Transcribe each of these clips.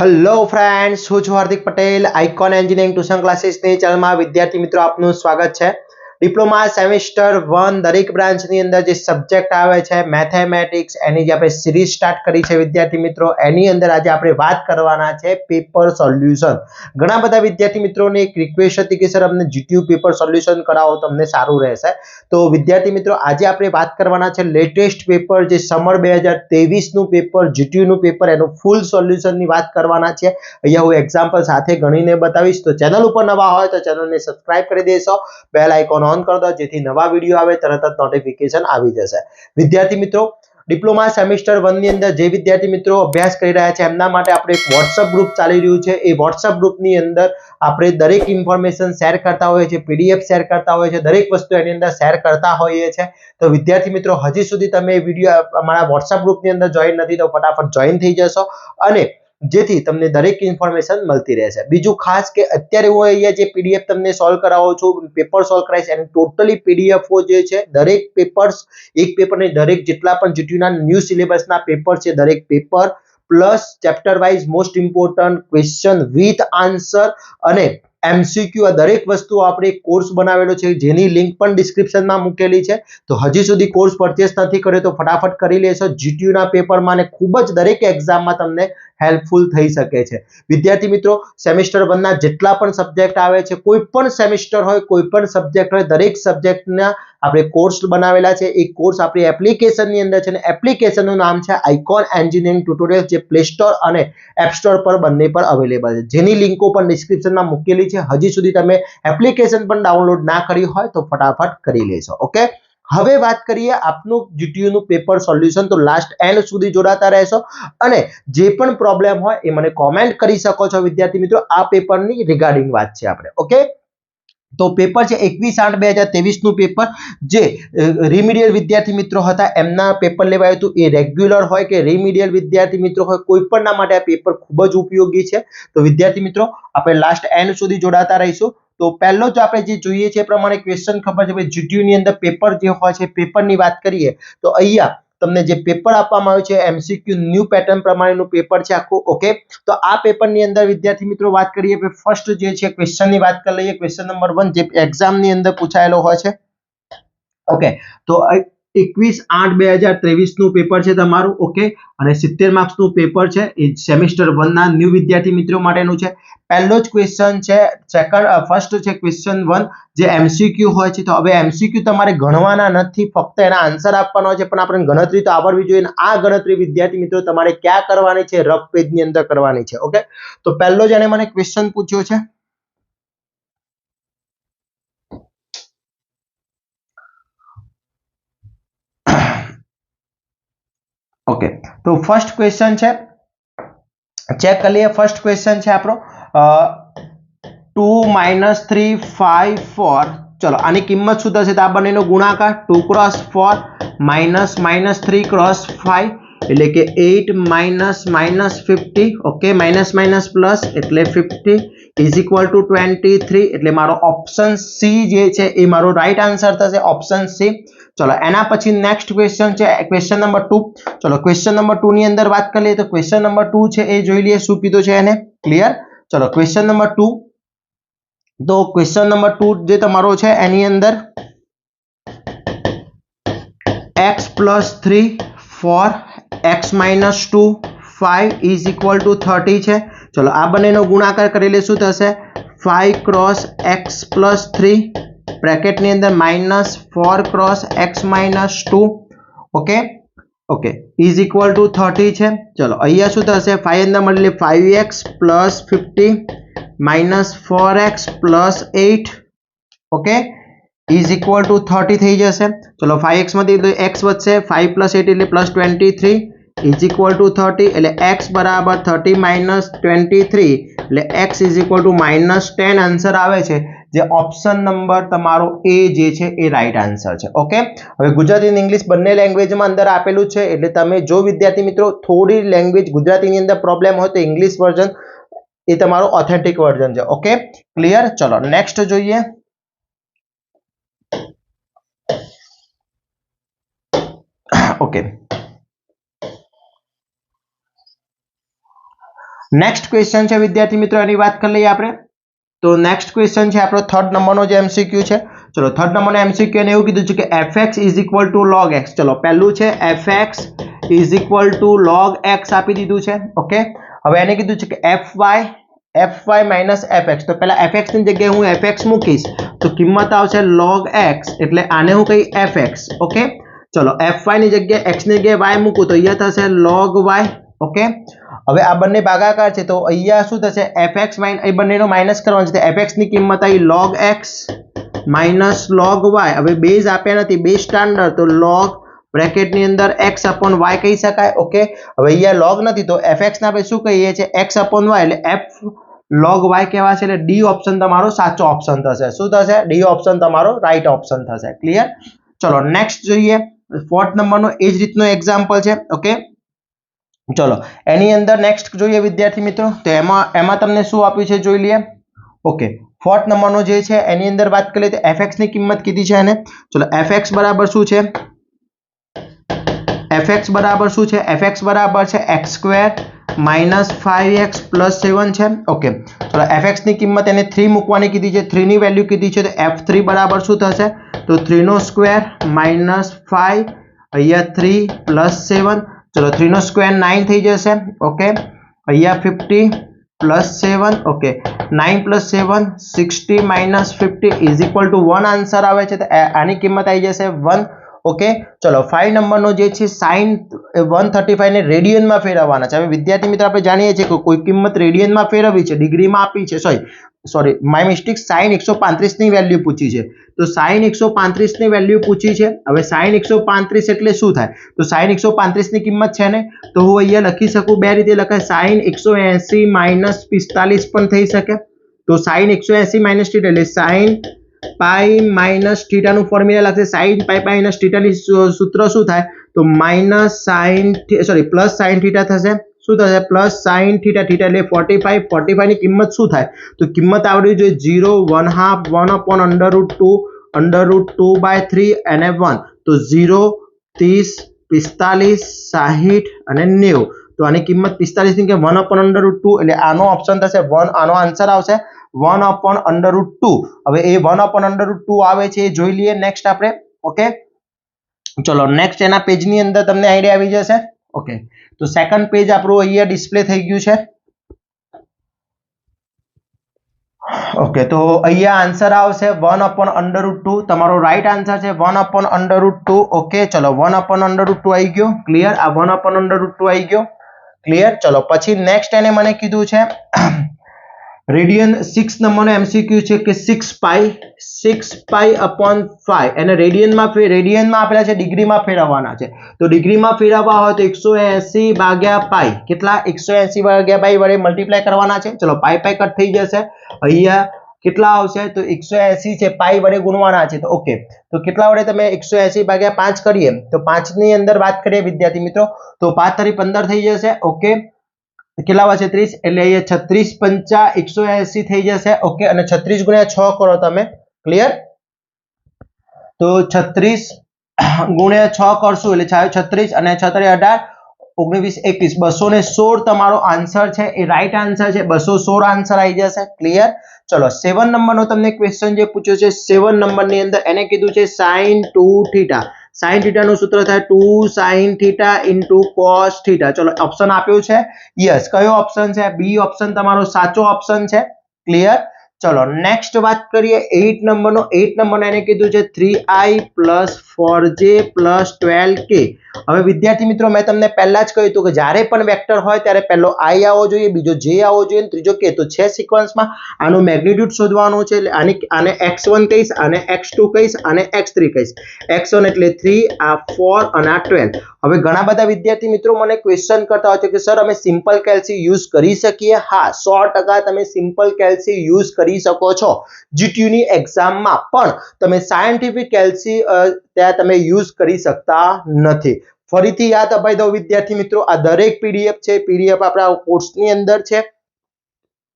Hello friends, હું છું Hardik Patel. Icon engineering tuition ક્લાસીસની ચેનલમાં વિદ્યાર્થી મિત્રો આપનું સ્વાગત છે. ડિપ્લોમા સેમેસ્ટર 1 દરેક બ્રાન્ચની અંદર જે સબ્જેક્ટ આવે છે મેથેમેટિક્સ, એની જે આપણે સિરીઝ સ્ટાર્ટ કરી છે વિદ્યાર્થી મિત્રો, એની અંદર આજે આપણે વાત કરવાના છે પેપર સોલ્યુશન. ઘણા બધા વિદ્યાર્થી મિત્રોની એક રિક્વેસ્ટ હતી કે સર અમને જીટીયુ પેપર સોલ્યુશન કરાવો તો અમને સારું રહેશે. તો વિદ્યાર્થી મિત્રો આજે આપણે વાત કરવાના છે લેટેસ્ટ પેપર જે સમર 2023નું પેપર, જીટીયુનું પેપર, એનું ફૂલ સોલ્યુશનની વાત કરવાના છે. અહીંયા હું એક્ઝામ્પલ સાથે ગણીને બતાવીશ. તો ચેનલ ઉપર નવા હોય તો ચેનલને સબસ્ક્રાઇબ કરી દેશો, બેલ આઇકોન ઓન કરી દો જેથી નવા વિડીયો આવે તરત જ નોટિફિકેશન આવી જશે. વિદ્યાર્થી મિત્રો, ડિપ્લોમા સેમેસ્ટર 1 ની અંદર જે વિદ્યાર્થી મિત્રો અભ્યાસ કરી રહ્યા છે એમના માટે આપણે એક વોટ્સઅપ ગ્રુપ ચાલી રહ્યું છે. એ વોટ્સઅપ ગ્રુપની અંદર આપણે દરેક ઇન્ફોર્મેશન શેર કરતા હોઈએ છીએ, પીડીએફ શેર કરતા હોઈએ છીએ, દરેક વસ્તુ એની અંદર શેર કરતા હોઈએ છીએ. તો વિદ્યાર્થી મિત્રો, હજી સુધી તમે વિડીયો અમારા વોટ્સઅપ ગ્રુપની અંદર જોઈન નથી તો ફટાફટ જોઈન થઈ જશો અને જેથી તમને દરેક ઇન્ફોર્મેશન મળતી રહેશે. બીજું ખાસ કે અત્યારે હું અહીંયા જે પીડીએફ તમને સોલ્વ કરાવો છું, પેપર સોલ્વ કરાવીશ, એની ટોટલી પીડીએફઓ જે છે દરેક પેપર્સ, એક પેપરની દરેક જેટલા પણ જીટીયુના ન્યૂ સિલેબસના પેપર છે દરેક paper plus chapter wise most important question with answer અને એમસીક્યુ, આ દરેક વસ્તુ આપણે એક કોર્સ બનાવેલો છે જેની લિંક પણ ડિસ્ક્રિપ્શનમાં મૂકેલી છે. તો હજી સુધી કોર્સ પરચેસ નથી કર્યો તો ફટાફટ કરી લેશો. જીટીયુના પેપરમાં ને ખૂબ જ દરેક એક્ઝામમાં તમને હેલ્પફુલ થઈ શકે છે. વિદ્યાર્થી મિત્રો, સેમેસ્ટર 1 ના જેટલા પણ સબ્જેક્ટ આવે છે, કોઈ પણ સેમેસ્ટર હોય, કોઈ પણ સબ્જેક્ટ હોય, દરેક સબ્જેક્ટના આપણે કોર્સ બનાવેલા છે. એ કોર્સ આપણી એપ્લિકેશનની અંદર છે અને એપ્લિકેશનનું નામ છે આઇકોન એન્જિનિયરિંગ ટ્યુટોરિયલ્સ, જે પ્લે સ્ટોર અને એપ સ્ટોર પર બંને પર અવેલેબલ છે. જેની લિંકો પણ ડિસ્ક્રિપ્શનમાં મૂકેલી છે. હજી સુધી તમે એપ્લિકેશન પણ ડાઉનલોડ ના કરી હોય તો ફટાફટ કરી લેશો. ઓકે, હવે વાત કરીએ આપનું જીટીયુનું પેપર સોલ્યુશન. તો લાસ્ટ એન્ડ સુધી જોડાતા રહેશો અને જે પણ પ્રોબ્લેમ હોય એ મને કોમેન્ટ કરી શકો છો વિદ્યાર્થી મિત્રો. આ પેપરની રિગાર્ડિંગ વાત છે આપણે. ઓકે, તો પેપર છે 21/8/2023નું પેપર જે રીમિડિયલ વિદ્યાર્થી મિત્રો હતા એમના પેપર લેવાયું હતું. એ રેગ્યુલર હોય કે રીમિડિયલ વિદ્યાર્થી મિત્રો હોય, કોઈ પણના માટે આ પેપર ખૂબ જ ઉપયોગી છે. તો વિદ્યાર્થી મિત્રો, આપણે લાસ્ટ એન્ડ સુધી જોડાતા રહીશું. તો પહેલો જ આપણે જે જોઈએ છે એ પ્રમાણે ક્વેશ્ચન ખબર છે ભાઈ, જીટીયુની અંદર પેપર જે હોય છે પેપરની વાત કરીએ તો અહીંયા તમને જે પેપર આપવામાં આવ્યું છે એમસીક્યુ ન્યૂ પેટર્ન પ્રમાણેનું પેપર છે આખું. ઓકે, તો આ પેપરની અંદર વિદ્યાર્થી મિત્રો વાત કરીએ, ફર્સ્ટ જે છે ક્વેશ્ચનની વાત કરી લઈએ. ક્વેશ્ચન નંબર 1 જે એક્ઝામની અંદર પૂછાયેલો હોય છે. ઓકે, તો 21/8/2023નું પેપર છે તમારું. ઓકે, અને 70 માર્ક્સનું પેપર છે. એ સેમેસ્ટર 1 ના ન્યૂ વિદ્યાર્થી મિત્રો માટેનું છે. પહેલો જ ક્વેશ્ચન છે, ફર્સ્ટ છે ક્વેશ્ચન 1 જે એમસીક્યુ હોય છે. તો હવે એમસીક્યુ તમારે ગણવાના નથી, ફક્ત એના આન્સર આપવાનો છે, પણ આપણે ગણતરી તો આવડવી જોઈએ. આ ગણતરી વિદ્યાર્થી મિત્રો તમારે ક્યાં કરવાની છે? રફ પેજની અંદર કરવાની છે. ઓકે, તો પહેલો જ એને મને ક્વેશ્ચન પૂછ્યો છે. ઓકે, તો ફર્સ્ટ ક્વેશ્ચન છે, ચેક કરી લઈએ. ફર્સ્ટ ક્વેશ્ચન છે આપણો 2 - 3 5 4. ચલો, આની કિંમત શું થશે? તો આ બંનેનો ગુણાકાર 2 × 4 -3 × 5 એટલે કે 8 - -50. ઓકે, માઇનસ પ્લસ એટલે 50 ઇઝ ઇક્વલ ટુ 23. એટલે મારો ઓપ્શન સી જે છે એ મારો રાઈટ આન્સર થશે, ઓપ્શન સી. ચલો, એના પછી નેક્સ્ટ ક્વેશ્ચન છે ક્વેશ્ચન નંબર 2. ચલો, ક્વેશ્ચન નંબર 2 ની અંદર વાત કરી લઈએ. તો ક્વેશ્ચન નંબર 2 છે એ જોઈ લઈએ શું કીધું છે એને. ક્લિયર? ચલો, ક્વેશ્ચન નંબર 2. તો ક્વેશ્ચન નંબર 2 જે તમારો છે એની અંદર x + 3 4 x - 2 5 is equal two 30 છે. ચલો, આ બંનેનો ગુણાકાર કરી લે શું થશે? 5 × x + 3 બ્રેકેટની અંદર -4 × x - 2. Okay, okay, is equal two 30 છે. ચલો, અહીંયા શું થશે? 5 ના બદલે 5x + 50 -4x + 8. Okay, is equal two 30 થઈ જશે. ચલો, 5x માંથી x વધશે, 5 + 8 એટલે +23 ઇઝ ઇક્વલ ટુ 30. એટલે x બરાબર 30 - 23 એટલે x is equal two -10 answer આવે છે, જે ઓપ્શન નંબર તમારો એ જે છે એ રાઈટ આન્સર છે. ઓકે, હવે ગુજરાતી અને ઇંગ્લિશ બંને લેંગ્વેજમાં અંદર આપેલું છે. એટલે તમે જો વિદ્યાર્થી મિત્રો થોડી લેંગ્વેજ ગુજરાતીની અંદર પ્રોબ્લેમ હોય તો ઇંગ્લિશ વર્ઝન એ તમારો ઓથેન્ટિક વર્ઝન છે. Okay, clear? ચલો, નેક્સ્ટ જોઈએ. ઓકે, નેક્સ્ટ ક્વેશ્ચન છે વિદ્યાર્થી મિત્રો, એની વાત કરી લઈએ આપણે. તો નેક્સ્ટ ક્વેશ્ચન છે આપણો 3rd નંબરનો જે MCQ છે. ચલો 3rd નંબરનો MCQ ને એવું કીધું છે કે fx = log x. ચલો પહેલું છે fx = log x આપી દીધું છે. ઓકે, હવે એને કીધું છે કે fy - fx. તો પહેલા fx ની જગ્યાએ હું fx મૂકીશ તો કિંમત આવશે log x, એટલે આને હું કહી fx. ઓકે, ચલો fy ની જગ્યાએ x ની જગ્યાએ y મૂકું તો અહીંયા થશે log y. ઓકે, હવે આ બંને ભાગાકાર છે તો અહીંયા શું થશે fx એ બંનેનો માઈનસ કરવાનો છે. fx ની કિંમત આવી log x - log y. હવે બેઝ આપ્યા નથી, બેઝ સ્ટાન્ડર્ડ, તો log બ્રેકેટ ની અંદર x/y કહી શકાય. ઓકે, હવે અહીંયા log નથી તો fx ને આપણે શું કહીએ છીએ x/y, એટલે f log y કહેવાશે. એટલે ડી ઓપ્શન તમારો સાચો ઓપ્શન થશે. શું થશે? ડી ઓપ્શન તમારો રાઈટ ઓપ્શન થશે. ક્લિયર? ચલો નેક્સ્ટ જોઈએ 4th નંબરનો એ જ રીતનો એક્ઝામ્પલ છે. ઓકે, ચલો એની અંદર નેક્સ્ટ જોઈએ વિદ્યાર્થી મિત્રો. તો એમાં તમને શું આપ્યું છે જોઈ લઈએ. ઓકે, 4th નંબરનો જે છે એની અંદર વાત કરીએ તો fx ની કિંમત કીધી છે એને. ચલો fx બરાબર શું છે? fx બરાબર શું છે? fx બરાબર છે x² - 5x + 7 છે. ઓકે, ચલો fx ની કિંમત એને 3 મૂકવાની કીધી છે. 3 ની વેલ્યુ કીધી છે તો f3 બરાબર શું થશે? તો 3² - 5, અહીંયા 3 + 7. ચલો 3² 9 થઈ જશે. ઓકે, અહીંયા 50 + 7. ઓકે, 9 + 7 60 - 50 = 1 આન્સર આવે છે. તો આની કિંમત આવી જશે 1. ઓકે, ચલો 5 નંબરનો જે છે sin 135 ને રેડિયનમાં ફેરવવાના છે. હવે વિદ્યાર્થી મિત્રો આપણે જાણીએ છીએ કે કોઈ કિંમત રેડિયનમાં ફેરવવી છે, ડિગ્રીમાં આપી છે, સોરી માય મિસ્ટેક, sin 135 ની વેલ્યુ પૂછી છે. તો sin 135 ની વેલ્યુ પૂછી છે. હવે sin 135 એટલે શું થાય? તો sin 135 ની કિંમત છે ને, તો હું અહીંયા લખી શકું, બે રીતે લખાય. sin 180 - 45 પણ થઈ શકે. તો sin 180 - θ એટલે sin પાઈ માઇનસ θ નું ફોર્મ્યુલા લાગશે. sin પાઈ માઇનસ θ ની સૂત્ર શું થાય? તો પ્લસ sin θ થશે. શું થશે? Plus sin θ. θ એટલે 45. 45 ની કિંમત શું થાય? તો કિંમત આવડવી જોઈએ 0, 1/2, 1/√2, √2/3 અને 1. તો 0, 30, 45, 60 અને 90. તો આની કિંમત 45 ની કે 1/√2, એટલે આનો ઓપ્શન થશે 1. આનો આન્સર આવશે 1/√2. હવે એ 1/√2 આવે છે એ જોઈ લઈએ નેક્સ્ટ આપણે. ઓકે, ચલો નેક્સ્ટ એના પેજની અંદર તમને આઈડિયા આવી જશે. ઓકે, તો સેકન્ડ પેજ આપણું અહીંયા ડિસ્પ્લે થઈ ગયું છે. ઓકે, તો અહીંયા આન્સર આવશે 1/√2. તમારો રાઈટ આન્સર છે 1/√2. ઓકે, ચલો 1/√2 આવી ગયો. ક્લિયર? આ 1/√2 આવી ગયો. ક્લિયર? ચલો પછી નેક્સ્ટ એને મને કીધું છે રેડિયન. 6 નંબરનો MCQ છે કે 6π/5 એને રેડિયનમાં આપેલા છે, ડિગ્રીમાં ફેરવવાના છે. તો ડિગ્રીમાં ફેરવવા હોય તો 180/π. કેટલા? 180/π વડે મલ્ટીપ્લાય કરવાના છે. ચલો પાઈ કટ થઈ જશે. અહીંયા કેટલા આવશે? તો 180 છે, પાઈ વડે ગુણવાના છે. તો ઓકે, તો કેટલા વડે તમે 180/5 કરીએ તો 5 ની અંદર વાત કરીએ વિદ્યાર્થી મિત્રો, તો 5 × 15 થઈ જશે. ઓકે, કેટલા વધશે? 30, એટલે અહીંયા 36 × 5 180 થઈ જશે. ઓકે, અને 36 × 6 કરો તમે. ક્લિયર? તો 36 × 6 કરશું એટલે 36 અને 6 × 18, 19, 21, 216 તમારો આન્સર છે. એ રાઈટ આન્સર છે. 216 આન્સર આવી જશે. ક્લિયર? ચલો 7 નંબરનો તમને ક્વેશ્ચન જે પૂછ્યો છે 7 નંબરની અંદર એને કીધું છે sin 2θ. sin θ નું સૂત્ર થાય 2 sin θ * cos θ. ચલો ઓપ્શન આપ્યો છે. યસ, કયો ઓપ્શન છે? બી ઓપ્શન તમારો સાચો ઓપ્શન છે. ક્લિયર? ચલો નેક્સ્ટ વાત કરીએ 8 નંબરનો. 8 નંબરનો એને કીધું છે 3i + 4j + 12k. હવે વિદ્યાર્થી મિત્રો મેં તમને પહેલા જ કહ્યું હતું કે જ્યારે પણ વેક્ટર હોય ત્યારે પહેલો i આવવો જોઈએ, બીજો j આવવો જોઈએ અને ત્રીજો k. તો છે સિક્વન્સમાં. આનું મેગ્નીટ્યુડ શોધવાનું છે. એટલે આને x1 કહીશ, આને x2 કહીશ, આને x3 કહીશ. x1 એટલે 3, આ 4 અને આ 12. હવે ઘણા બધા વિદ્યાર્થી મિત્રો મને ક્વેશ્ચન કરતા હોય છે કે સર અમે સિમ્પલ કેલ્સી યુઝ કરી શકીએ? હા, 100% તમે સિમ્પલ કેલ્સી યુઝ કરી શકો છો GTU ની એક્ઝામમાં, પણ તમે સાયન્ટિફિક કેલ્સી ત્યાં તમે યુઝ કરી શકતા નથી. ફરીથી યાદ અપાઈ દઉં વિદ્યાર્થી મિત્રો, આ દરેક PDF છે, PDF આપણા કોર્સની અંદર છે.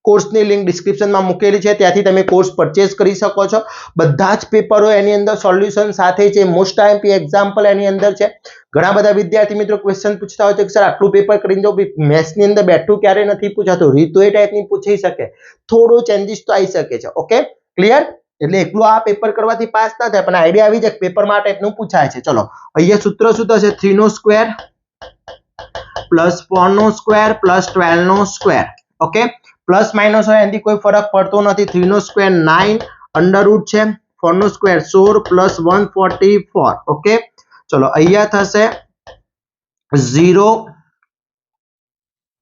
કોર્સની લિંક ડિસ્ક્રિપ્શનમાં મૂકેલી છે, ત્યાંથી તમે કોર્સ પરચેસ કરી શકો છો. બધા જ પેપરો એની અંદર સોલ્યુશન સાથે છે. મોસ્ટ IMP એક્ઝામ્પલ એની અંદર છે. ઘણા બધા વિદ્યાર્થી મિત્રો ક્વેશ્ચન પૂછતા હોય છે કે સર આટલું પેપર કરીને જો મેથ્સ ની અંદર બેઠું ક્યારે નથી પૂછાતું, રીતો એ ટાઈપની પૂછી શકે, થોડું ચેન્જીસ તો આવી શકે છે. Okay clear. એટલે એકલું આ પેપર કરવાથી પાસ ના થાય, પણ આઈડિયા આવી જાય પેપરમાં આ ટાઈપનું પૂછાય છે. ચલો અહીંયા સૂત્ર શું થશે? 3 નો સ્ક્વેર પ્લસ 4 નો સ્ક્વેર પ્લસ 12 નો સ્ક્વેર. ઓકે પ્લસ માઇનસ હોય એનાથી કોઈ ફરક પડતો નથી. 3 નો સ્ક્વેર 9 અંડર રૂટ છે, 4 નો સ્ક્વેર 16 પ્લસ 144. ઓકે ચલો અહીંયા થશે 0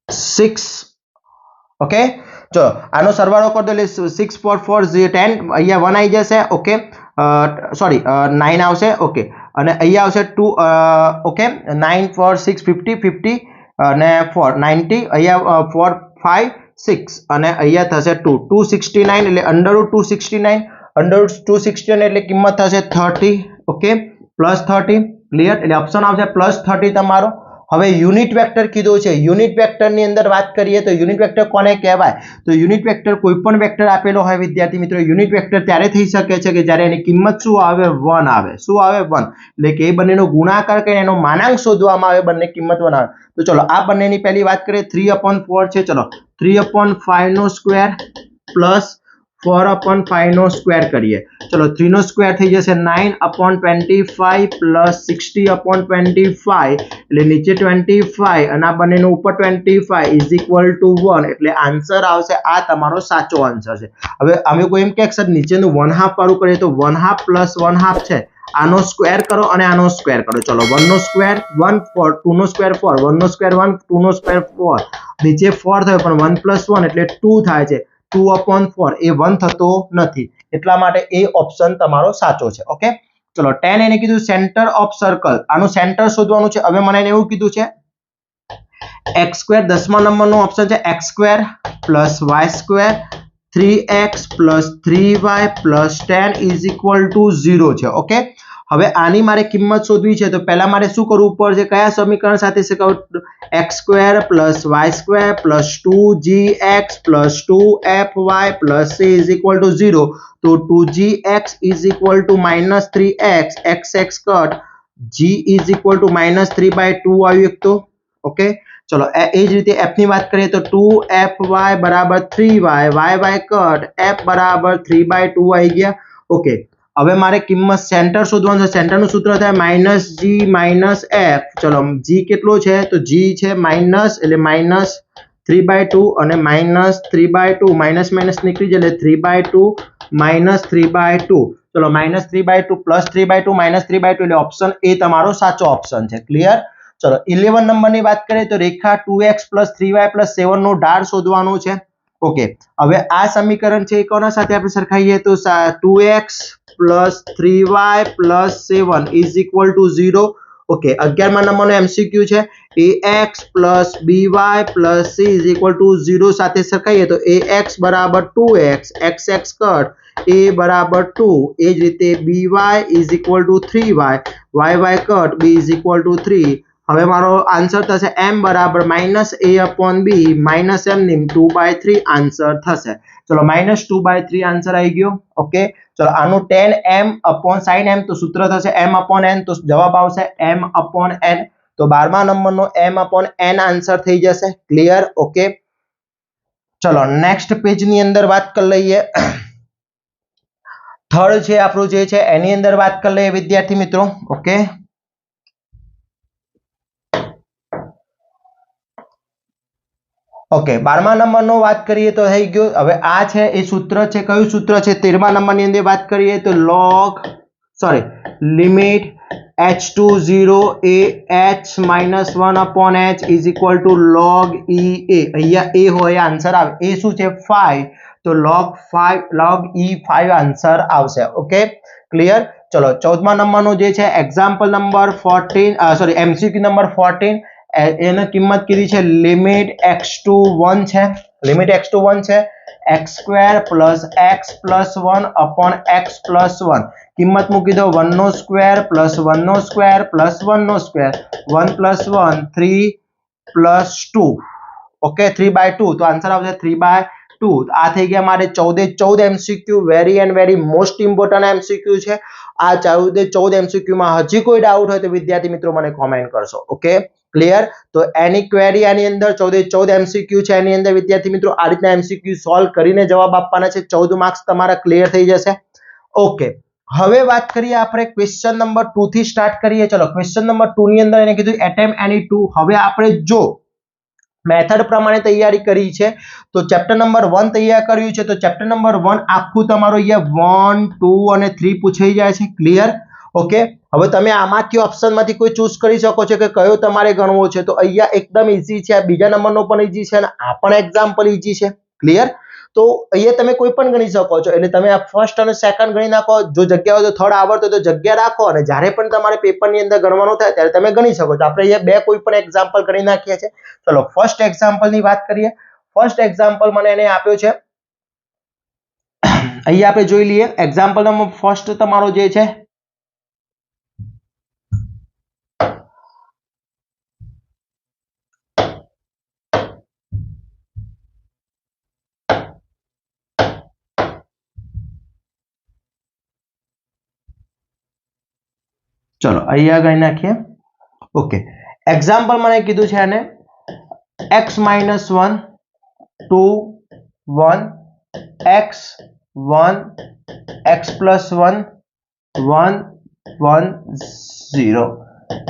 6. ઓકે ચલો આનો સરવાળો કરી દો એટલે 6 4 4 10, અહીંયા 1 આવી જશે. ઓકે સોરી 9 આવશે. ઓકે અને અહીંયા આવશે 2. ઓકે 9 4 6 50 50 અને 4 90, અહીંયા 4 5 6 અને અહીંયા થશે 2 269 એટલે અંડર રૂટ 269, અંડર રૂટ 269 એટલે કિંમત થશે 30. Okay plus 30. ક્લિયર. એટલે ઓપ્શન આવશે પ્લસ 30 તમારો. હવે યુનિટ વેક્ટર કીધું છે, યુનિટ વેક્ટર ની અંદર વાત કરીએ તો યુનિટ વેક્ટર કોને કહેવાય? તો યુનિટ વેક્ટર કોઈ પણ વેક્ટર આપેલો હોય વિદ્યાર્થી મિત્રો, યુનિટ વેક્ટર ત્યારે થઈ શકે છે કે જ્યારે એની કિંમત શું આવે? 1 આવે. શું આવે? 1. એટલે કે એ બંનેનો ગુણાકાર કરીને એનો માનાંક શોધવામાં આવે, બંને કિંમત 1 આવે. તો ચલો આ બંનેની પહેલી વાત કરીએ. 3/4 છે. ચલો 3/5 નો સ્ક્વેર પ્લસ 4/5 નો સ્ક્વેર કરીએ. ચલો 3 નો સ્ક્વેર થઈ જશે 9/25 પ્લસ 60/25 એટલે નીચે 25 અને આ બંનેનો ઉપર 25 ઇઝ ઇક્વલ ટુ 1. એટલે આન્સર આવશે આ તમારો સાચો આન્સર છે. હવે અમે કોઈ એમ કે સર નીચેનું 1/2 વાળું કરીએ તો 1/2 પ્લસ 1/2 છે, આનો સ્ક્વેર કરો અને આનો સ્ક્વેર કરો. ચલો 1 નો સ્ક્વેર 1 4, 2 નો સ્ક્વેર 4, 1 નો સ્ક્વેર 1, 2 નો સ્ક્વેર 4, નીચે 4 થયો પણ 1 પ્લસ 1 એટલે 2 થાય છે. 2/4 એ 1 થતો નથી, એટલા માટે એ ઓપ્શન તમારો સાચો છે. ઓકે ચલો 10 એને કીધું સેન્ટર ઓફ સર્કલ, આનું સેન્ટર શોધવાનું છે. હવે મને એવું કીધું છે x², 10મા નંબરનો ઓપ્શન છે x² plus y² 3x plus 3y plus 10 is equal to 0 છે. ઓકે હવે આની મારે કિંમત શોધવી છે તો પહેલા મારે શું કરવું પડશે? કયા સમીકરણ સાથે શીખવું? x² plus y² plus 2gx plus 2fy plus c is equal to 0. તો 2gx is equal two minus 3x, xx cut g is equal two minus 3/2 આવ્યું એક તો. ઓકે ચલો એ જ રીતે f ની વાત કરીએ તો 2fy બરાબર 3y, y કટ f બરાબર 3/2 આવી ગયા. ઓકે હવે મારે કિંમત સેન્ટર શોધવાનું છે. સેન્ટરનું સૂત્ર થાય માઇનસ g માઇનસ f. ચલો g કેટલો છે? તો g છે માઇનસ એટલે માઇનસ 3/2 અને માઇનસ 3/2 માઇનસ માઇનસ નીકળી જાય એટલે 3/2 માઇનસ 3/2. ચલો માઇનસ 3/2 પ્લસ 3/2 માઇનસ 3/2 એટલે ઓપ્શન એ તમારો સાચો ઓપ્શન છે. ક્લિયર. ચલો 11 નંબરની વાત કરીએ તો રેખા 2x પ્લસ 3y પ્લસ 7 નું ઢાળ શોધવાનું છે. ઓકે હવે આ સમીકરણ છે કોના સાથે આપણે સરખાઈએ તો 2x plus 3y plus 7 is equal to 0. Okay 11મા નંબરનો એમસીક્યુ છે ax plus by plus c is equal to 0 સાથે સરખાઈએ તો ax બરાબર 2x, xx કટ a બરાબર 2, એ જ રીતે by is equal two 3y, y cut b is equal two 3. હવે મારો આન્સર થશે m બરાબર માઇનસ a/b માઇનસ m ની 2/3 આન્સર થશે. ચલો માઇનસ 2/3 આન્સર આવી ગયો. ઓકે ચલો આનું tan m/sin m તો સૂત્ર થશે m/n, તો જવાબ આવશે m/n. તો 12મા નંબરનો m/n આન્સર થઈ જશે. ક્લિયર. ઓકે ચલો નેક્સ્ટ પેજ ની અંદર વાત કરી લઈએ. થર્ડ છે આપણું જે છે એની અંદર વાત કરી લઈએ વિદ્યાર્થી મિત્રો. ઓકે ઓકે 12મા નંબરનો વાત કરીએ તો થઈ ગયો. હવે આ છે એ સૂત્ર છે, કયું સૂત્ર છે? 13મા નંબરની અંદર વાત કરીએ તો limit h20 a h minus 1/h is equal to log e a. અહીંયા a હોય આન્સર આવે. એ શું છે? 5. તો log e 5 આન્સર આવશે. Okay clear. ચલો 14મા નંબરનો જે છે એક્ઝામ્પલ નંબર 14 એમસીક્યુ નંબર 14 એની કિંમત કીધી છે લિમિટ x to 1 છે, લિમિટ x to 1 છે x² plus x plus 1 upon x plus 1. કિંમત મૂકી દો 1 નો સ્ક્વેર પ્લસ 1 નો સ્ક્વેર પ્લસ 1 નો સ્ક્વેર 1 પ્લસ 1 3 પ્લસ 2. ઓકે 3/2 તો આન્સર આવશે 3/2. 2 આ થઈ ગયા મારે 14 MCQ very and very most important MCQ છે આ 14 MCQ માં હજી કોઈ ડાઉટ હોય તો વિદ્યાર્થી મિત્રો મને કોમેન્ટ કરશો ઓકે ક્લિયર તો એની ક્વેરી આની અંદર 14 MCQ છે એની અંદર વિદ્યાર્થી મિત્રો આ રીતના MCQ સોલ્વ કરીને જવાબ આપવાના છે 14 માર્ક્સ તમારા ક્લિયર થઈ જશે ઓકે હવે વાત કરીએ આપણે ક્વેશ્ચન નંબર 2 થી સ્ટાર્ટ કરીએ ચલો ક્વેશ્ચન નંબર 2 ની અંદર એને કીધું એટમ એની 2 હવે આપણે જો મેથડ પ્રમાણે તૈયારી કરી છે તો ચેપ્ટર નંબર 1 તૈયાર કર્યું છે તો ચેપ્ટર નંબર 1 આખું તમારો અહીંયા 1 2 અને 3 પૂછાઈ જાય છે ક્લિયર ઓકે હવે તમે આમાંથી ઓપ્શનમાંથી કોઈ ચૂઝ કરી શકો છો કે કયો તમારે ગણવો છે તો અહીંયા એકદમ ઈઝી છે આ બીજા નંબરનો પણ ઈઝી છે અને આ પણ એક્ઝામ્પલ ઈઝી છે ક્લિયર તો અહીંયા તમે કોઈ પણ ગણી શકો છો એટલે તમે આ ફર્સ્ટ અને સેકન્ડ ગણી નાખો જો જગ્યા હોય તો થર્ડ આવડતો તો જગ્યા રાખો અને જ્યારે પણ તમારે પેપરની અંદર ગણવાનું થાય ત્યારે તમે ગણી શકો છો આપણે અહીંયા બે કોઈ પણ એક્ઝામ્પલ ગણી નાખીએ છીએ ચલો ફર્સ્ટ એક્ઝામ્પલ ની વાત કરીએ ફર્સ્ટ એક્ઝામ્પલ મને એને આપ્યો છે અહીંયા આપણે જોઈ લઈએ એક્ઝામ્પલ નંબર ફર્સ્ટ તમારો જે છે चलो અહીંયા ગઈ નાખીએ ઓકે એક્ઝામ્પલ મને કીધું છે આને x - 1 2 1 x 1 x + 1 1 1 0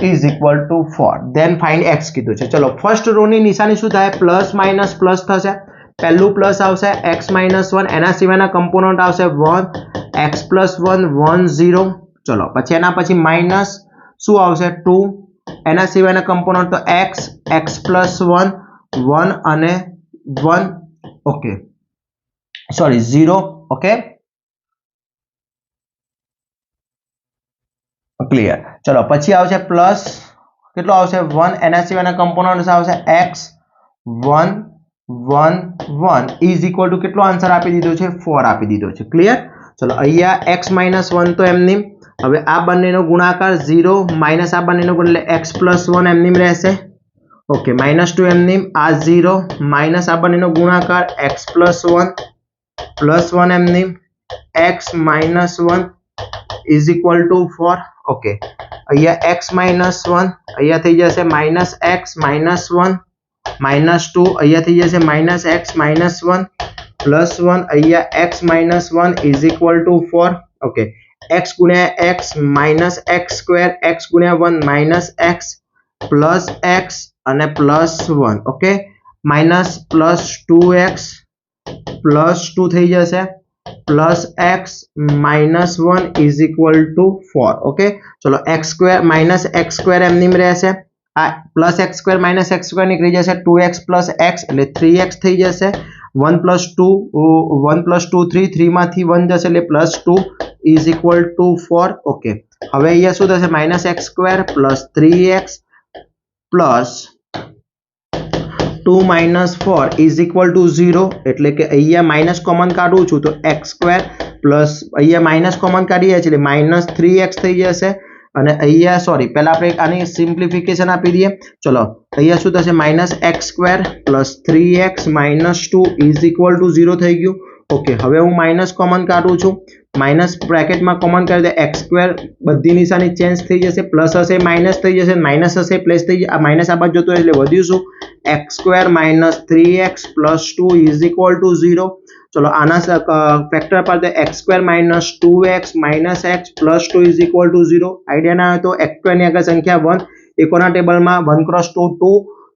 is equal to 4 then find x કીધું છે ચલો ફર્સ્ટ રો ની નિશાની શું થાય પ્લસ માઈનસ પ્લસ થશે પહેલું પ્લસ આવશે x - 1 એના સિવાયના કમ્પોનન્ટ આવશે 1 x + 1 1 0 चलो પછી એના પછી માઈનસ શું આવશે 2 એના સિવાયના કમ્પોનન્ટ તો x x + 1 1 અને 1 ઓકે સોરી 0 ઓકે ક્લિયર ચલો પછી આવશે પ્લસ કેટલો આવશે 1 એના સિવાયના કમ્પોનન્ટ્સ આવશે x 1 1 1 ઇઝ ઇક્વલ ટુ કેટલો આન્સર આપી દીધો છે 4 આપી દીધો છે ક્લિયર ચલો અહીંયા x - 1 તો એમની હવે આ બંનેનો ગુણાકાર 0 માઈનસ આ બંનેનો ગુણ એટલે x + 1 એમનીમ રહેશે ઓકે -2 એમનીમ આ 0 માઈનસ આ બંનેનો ગુણાકાર x + 1 +1 એમનીમ x - 1 is equal two 4 okay અહીંયા x - 1 અહીંયા થઈ જશે -x - 1 -2 અહીંયા થઈ જશે -x - 1 +1 અહીંયા x - 1 is equal two 4 okay x गुणिया x minus x square x गुणिया 1 minus x plus x અને plus 1 okay minus plus 2x plus 2 થઈ જશે plus x minus 1 is equal two 4 okay ચલો x square minus x square એમની રહેશે આ plus x square minus x square નીકળી જશે 2x plus x એટલે 3x થઈ જશે 1 + 2 1 + 2 3 3 માંથી 1 જશે એટલે +2 is equal to 4 ઓકે હવે અહીંયા શું થશે -x² + 3x plus 2 - 4 is equal to 0 એટલે કે અહીંયા માઈનસ કોમન કાઢું છું તો x² પ્લસ અહીંયા માઈનસ કોમન કાઢીએ છીએ એટલે -3x થઈ જશે અને અહીંયા સોરી પહેલા આપણે આની સિમ્પ્લિફિકેશન આપી દઈએ ચલો અહીંયા શું થશે -x² + 3x - 2 is equal to 0 થઈ ગયું ઓકે હવે હું માઈનસ કોમન કાઢું છું માઈનસ બ્રેકેટમાં કોમન કરી દે x² બધી નિશાની ચેન્જ થઈ જશે પ્લસ હશે માઈનસ થઈ જશે માઈનસ હશે પ્લસ થઈ જશે આ માઈનસ આ બાજુ જતો એટલે વધ્યું શું x² - 3x + 2 is equal to 0 ચલો આના ફેક્ટર પર દે x² - 2x - x + 2 is equal to 0 idea ના હોય તો x² ની આગળ સંખ્યા 1 એકોના ટેબલમાં 1 × 2 2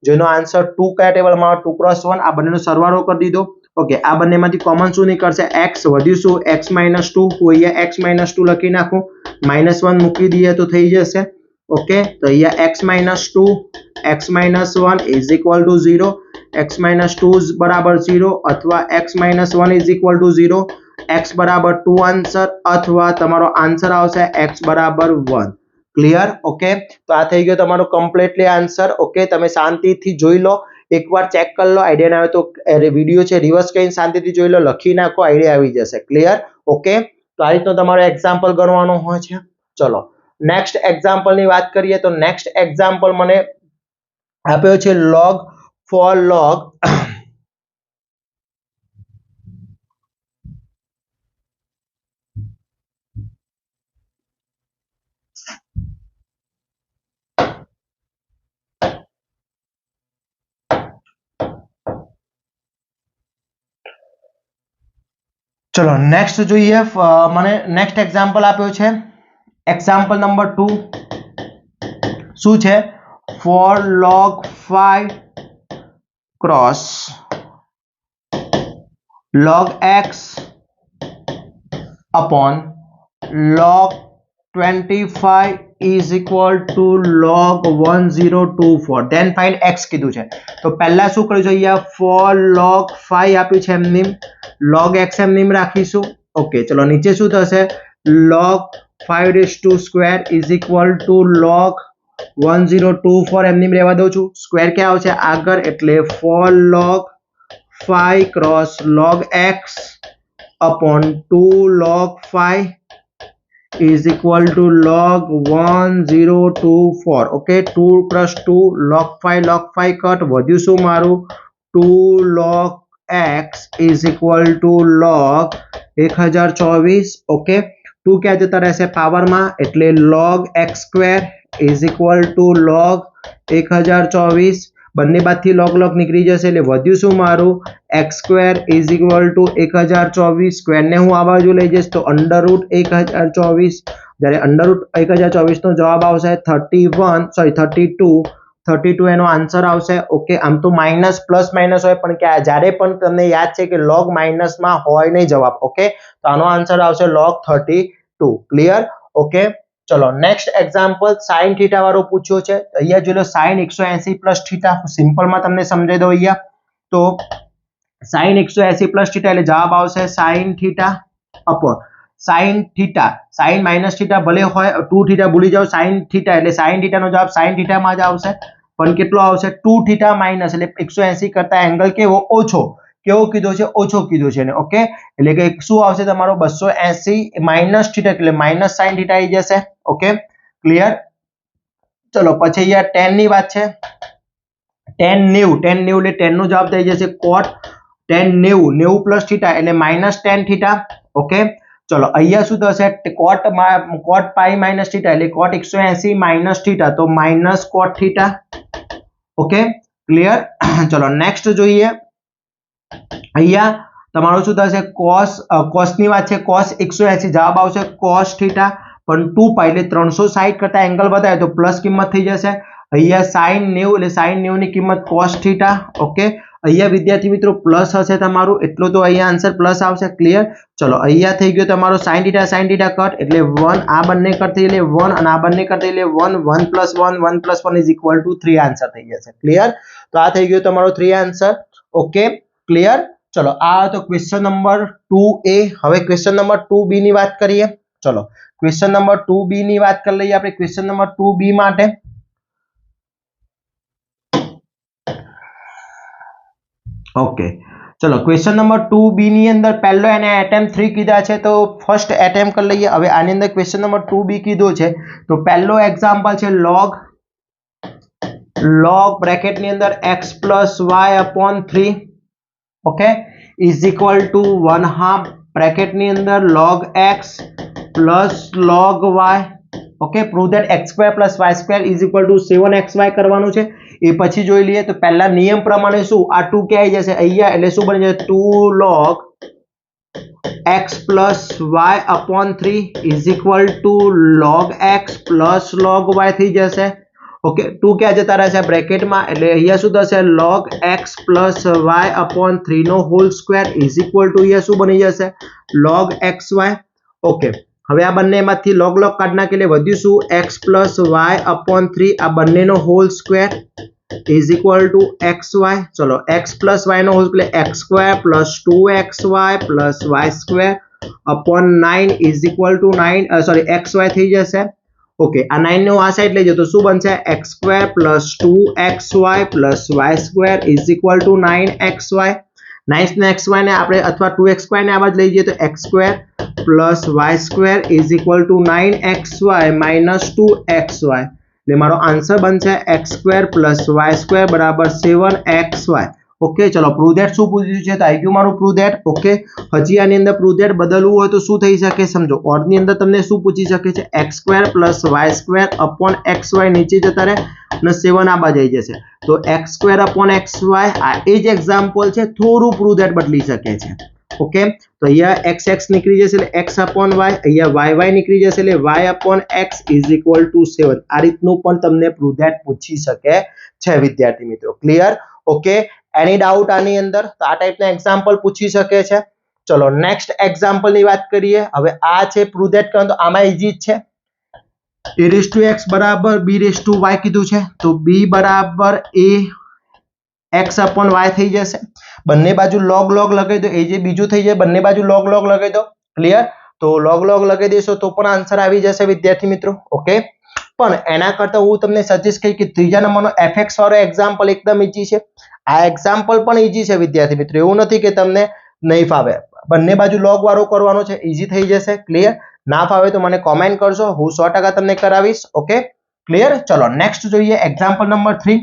જેનો આન્સર 2 કયા ટેબલમાં 2 × 1 આ બંનેનો સરવાળો કરી દીધો ઓકે આ બંનેમાંથી કોમન શું નીકળશે x વધ્યું શું x - 2 હું અહીંયા x - 2 લખી નાખું -1 મૂકી દઈએ તો થઈ જશે ઓકે તો અહીંયા x - 2 x - 1 is equal to 0 x - 2 બરાબર 0 અથવા x - 1 is equal to 0 x બરાબર 2 આન્સર અથવા તમારો આન્સર આવશે x બરાબર 1 ક્લિયર ઓકે તો આ થઈ ગયો તમારો કમ્પ્લીટલી આન્સર ઓકે તમે શાંતિથી જોઈ લો એકવાર ચેક કરી લો આઈડિયા ના આવે તો વિડિયો છે રિવર્સ કરીને શાંતિથી જોઈ લો લખી નાખો આઈડિયા આવી જશે ક્લિયર ઓકે તો આ રીતનો તમારો એક્ઝામ્પલ ગણવાનો હોય છે ચલો નેક્સ્ટ એક્ઝામ્પલ ની વાત કરીએ તો નેક્સ્ટ એક્ઝામ્પલ મને આપ્યો છે log for log ચલો નેક્સ્ટ જોઈએ મને નેક્સ્ટ એક્ઝામ્પલ આપ્યો છે એક્ઝામ્પલ નંબર 2 શું છે for log 5 cross log x upon log 25 is equal to log 1024 then find x કીધું છે તો પહેલા શું કરવું જોઈએ for log 5 આપ્યું છે એમની log x એમની રાખીશું ઓકે ચલો નીચે શું થશે log 5 raised to square is equal to log 1024 એમની રહેવા દઉં છું સ્ક્વેર ક્યાં આવશે આગળ એટલે for log 5 cross log x upon 2 log 5 is equal to log 1024 okay 2 plus 2 log 5 cut વધ્યું શું મારું 2 log x is equal to log 1024 okay 2 ક્યાં જતા રહેશે પાવરમાં એટલે log x square is equal to log 1024 બંને બાદથી log નીકળી જશે એટલે વધ્યું શું મારું x square is equal to 1024 square ને હું આ બાજુ લઈ જઈશ તો અંડર રૂટ 1024 જ્યારે અંડર રૂટ 1024 નો જવાબ આવશે 32 એનો આન્સર આવશે ઓકે આમ તો માઇનસ પ્લસ માઇનસ હોય પણ કે જ્યારે પણ તમને યાદ છે કે log માઇનસ માં હોય નહીં જવાબ ઓકે તો આનો આન્સર આવશે log 32 ક્લિયર ઓકે ચલો નેક્સ્ટ એક્ઝામ્પલ sin θ વાળો પૂછ્યો છે અહીંયા જોઈ લો sin 180 પ્લસ θ સિમ્પલ માં તમને સમજાવી દઉં અહીંયા તો sin 180 પ્લસ θ એટલે જવાબ આવશે sin θ upon sin θ sin minus θ ભલે હોય 2 θ ભૂલી જાઓ sin θ એટલે sin θ નો જવાબ sin θ માં જ આવશે પણ કેટલો આવશે 2 θ માઇનસ એટલે 180 કરતા એંગલ કેવો ઓછો કેવો કીધો છે ઓછો કીધો છે ને ઓકે એટલે કે શું આવશે તમારો 280 માઇનસ θ એટલે માઇનસ sin θ આવી જશે ઓકે ક્લિયર ચલો પછી અહીંયા tan ની વાત છે tan 90 એટલે tan નો જવાબ થઈ જશે cot tan 90 પ્લસ θ એટલે માઇનસ tan θ ઓકે ચલો અહીંયા શું થશે cot pi માઇનસ θ એટલે cot 180 માઇનસ θ તો માઇનસ cot θ ઓકે ક્લિયર ચલો નેક્સ્ટ જોઈએ અહીંયા તમારો શું થશે cos ની વાત છે cos 180 જવાબ આવશે cos θ પણ 2 એટલે 360 કરતા એંગલ વધારે તો પ્લસ કિંમત થઈ જશે અહીંયા sin 90 એટલે sin 90 ની કિંમત cos θ ઓકે અહીંયા વિદ્યાર્થી મિત્રો પ્લસ હશે તમારું એટલો તો અહીંયા આન્સર પ્લસ આવશે ક્લિયર ચલો અહીંયા થઈ ગયો તમારો sin θ કટ એટલે 1 આ બંને કટ થઈ એટલે 1 અને આ બંને કટ થઈ એટલે 1 1 + 1 1 + 1 = 3 આન્સર થઈ જશે ક્લિયર તો આ થઈ ગયો તમારો 3 આન્સર ઓકે ક્લિયર ચલો આ તો ક્વેશ્ચન નંબર 2a હવે ક્વેશ્ચન નંબર 2b ની વાત કરીએ ચલો ક્વેશ્ચન નંબર 2b ની વાત કરી લઈએ આપણે ક્વેશ્ચન નંબર 2b માટે ઓકે ચલો ક્વેશ્ચન નંબર 2b ની અંદર પહેલો એને એટેમ્પ 3 કીધા છે તો ફર્સ્ટ એટેમ્પ કરી લઈએ હવે આની અંદર ક્વેશ્ચન નંબર 2b કીધો છે તો પહેલો એક્ઝામ્પલ છે log બ્રેકેટ ની અંદર x + y / 3 okay is equal to 1/2 bracket ની અંદર log x plus log y okay prove that x² + y² is equal to 7xy કરવાનું છે એ પછી જોઈ લઈએ તો પહેલા નિયમ પ્રમાણે શું આ 2 કે આવી જશે અહીંયા એટલે શું બની જશે 2 log x plus y upon 3 is equal to log x plus log y થઈ જશે ઓકે 2 ક્યાં જતા રહેશે બ્રેકેટમાં એટલે અહીંયા શું થશે log x plus y upon 3 નો whole square is equal to અહીંયા શું બની જશે log xy ઓકે હવે આ બંનેમાંથી log કાઢી નાખીએ એટલે વધ્યું શું x plus y upon 3 આ બંનેનો hall square is equal to xy ચલો x plus y નો હોલ એટલે x² plus 2xy plus y² upon 9 is equal to 9 sorry xy થઈ જશે ઓકે આ 9 નો આ સાઈડ લઈ જાઓ તો શું બનશે x² plus 2xy plus y² is equal to 9xy 9xy ને આપણે અથવા 2xy ને આ બાજુ લઈ જઈએ તો x² plus y² is equal to 9xy minus 2xy એટલે મારો આન્સર બનશે x² plus y² બરાબર 7xy ઓકે ચલો પ્રૂવ ધેટ શું પૂછ્યું છે તો આવી ગયું મારું પ્રૂવ ધેટ ઓકે હજી આની અંદર પ્રૂવ ધેટ બદલવું હોય તો શું થઈ શકે સમજો ઓર ની અંદર તમને શું પૂછી શકે છે x² plus y² upon xy નીચે જતા રહે અને 7 આ બાજુ આવી જશે તો x² upon xy આ એ જ એક્ઝામ્પલ છે થોડું પ્રૂવ ધેટ બદલી શકે છે ઓકે, તો અહીંયા એક્સ એક્સ નીકળી જશે એટલે એક્સ અપોન વાય, અહીંયા વાય વાય નીકળી જશે એટલે Y upon X is equal to 7. આ રીતનું પણ તમને પ્રૂવ ધેટ પૂછી શકે છે વિદ્યાર્થી મિત્રો. ક્લિયર? ઓકે, એની ડાઉટ આની અંદર? તો આ ટાઈપના એક્ઝામ્પલ પૂછી શકે છે. ચલો નેક્સ્ટ એક્ઝામ્પલ ની વાત કરીએ. હવે આ છે પ્રૂવ ધેટ કરવાનું, તો આમાં ઈઝી જ છે. a raised to x બરાબર b raised to y કીધું છે, તો b બરાબર a x upon y થઈ જશે. બંને બાજુ log log લગાવી દો, એ જે બીજું થઈ જાય બંને બાજુ log log લગાવી દો. ક્લિયર? તો log log લગાવી દેશો તો પણ આન્સર આવી જશે વિદ્યાર્થી મિત્રો. ઓકે, પણ એના કરતા હું તમને સજેસ્ટ કરી કે ત્રીજા નંબરનો fx વાળો એક્ઝામ્પલ એકદમ ઈઝી છે. આ એક્ઝામ્પલ પણ ઈઝી છે વિદ્યાર્થી મિત્રો, એવું નથી કે તમને નહીં ફાવે. બંને બાજુ log વાળો કરવાનો છે, ઈઝી થઈ જશે. ક્લિયર? ના ફાવે તો મને કોમેન્ટ કરજો, હું 100% તમને કરાવીશ. Okay, clear? ચલો નેક્સ્ટ જોઈએ એક્ઝામ્પલ નંબર 3.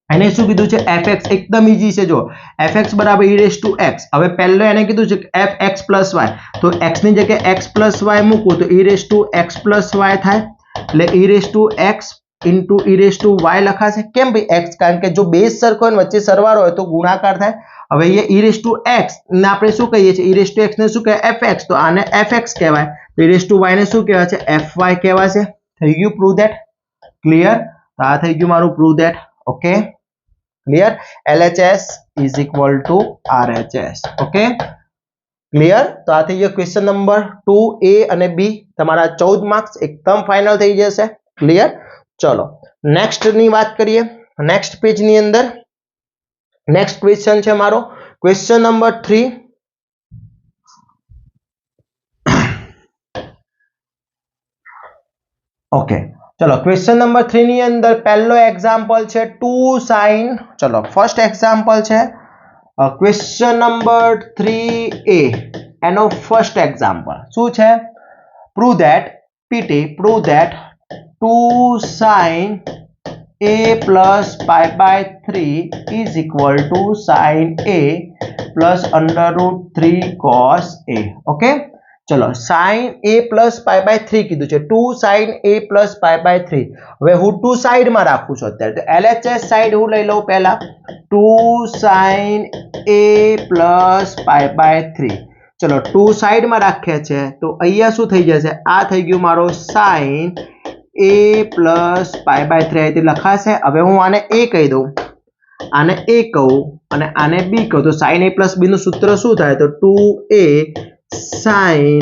એને શું કીધું છે? fx. એકદમ ઈઝી છે. જો fx બરાબર e raised to x. હવે પહેલો એને કીધું છે કે fx plus y, તો x ની જગ્યાએ x plus y મૂકું તો e raised to x plus y થાય, એટલે e raised to x into e raised to y લખાશે. કેમ ભાઈ? x, કારણ કે જો બેઝ સરખો હોય ને વચ્ચે સરવાળો હોય તો ગુણાકાર થાય. હવે અહીંયા e raised to x ને આપણે શું કહીએ છીએ? e raised to x ને શું કહેવાય? fx, તો આને fx કહેવાય. તો e raised to y ને શું કહેવાય છે? fy કહેવાય છે. થઈ ગયું પ્રૂવ ધેટ? ક્લિયર? તો આ થઈ ગયું મારું prove that. Okay, clear? LHS is equal to RHS. Okay, clear? તો આ થઈ ગયો ક્વેશ્ચન નંબર 2A અને B. તમારા 14 માર્ક્સ એકદમ ફાઇનલ થઈ જશે. ક્લિયર? ચલો નેક્સ્ટ ની વાત કરીએ. નેક્સ્ટ પેજ ની અંદર નેક્સ્ટ ક્વેશ્ચન છે મારો ક્વેશ્ચન નંબર 3. ઓકે, ચલો ક્વેશ્ચન નંબર 3 ની અંદર પહેલો એક્ઝામ્પલ છે 2 sin. ચલો ફર્સ્ટ એક્ઝામ્પલ છે ક્વેશ્ચન નંબર 3A. એનો ફર્સ્ટ એક્ઝામ્પલ શું છે? Prove that PT, prove that 2 sin a plus pi by 3 is equal to sin a plus under root 3 cos a. Okay, ચલો sin a plus pi by 3 કીધું છે. 2 sin a plus pi by 3. હવે હું 2 સાઈડમાં રાખું છું અત્યારે, તો LHS સાઈડ હું લઈ લઉં પહેલા. 2 sin a plus pi by 3. ચલો 2 સાઈડમાં રાખ્યા છે તો અહીંયા શું થઈ જશે? આ થઈ ગયું મારો sin a plus pi by 3 અહીંથી લખાશે. હવે હું આને a કહી દઉં, આને a કહું અને આને b કહું, તો sin a plus b નું સૂત્ર શું થાય? તો 2a sin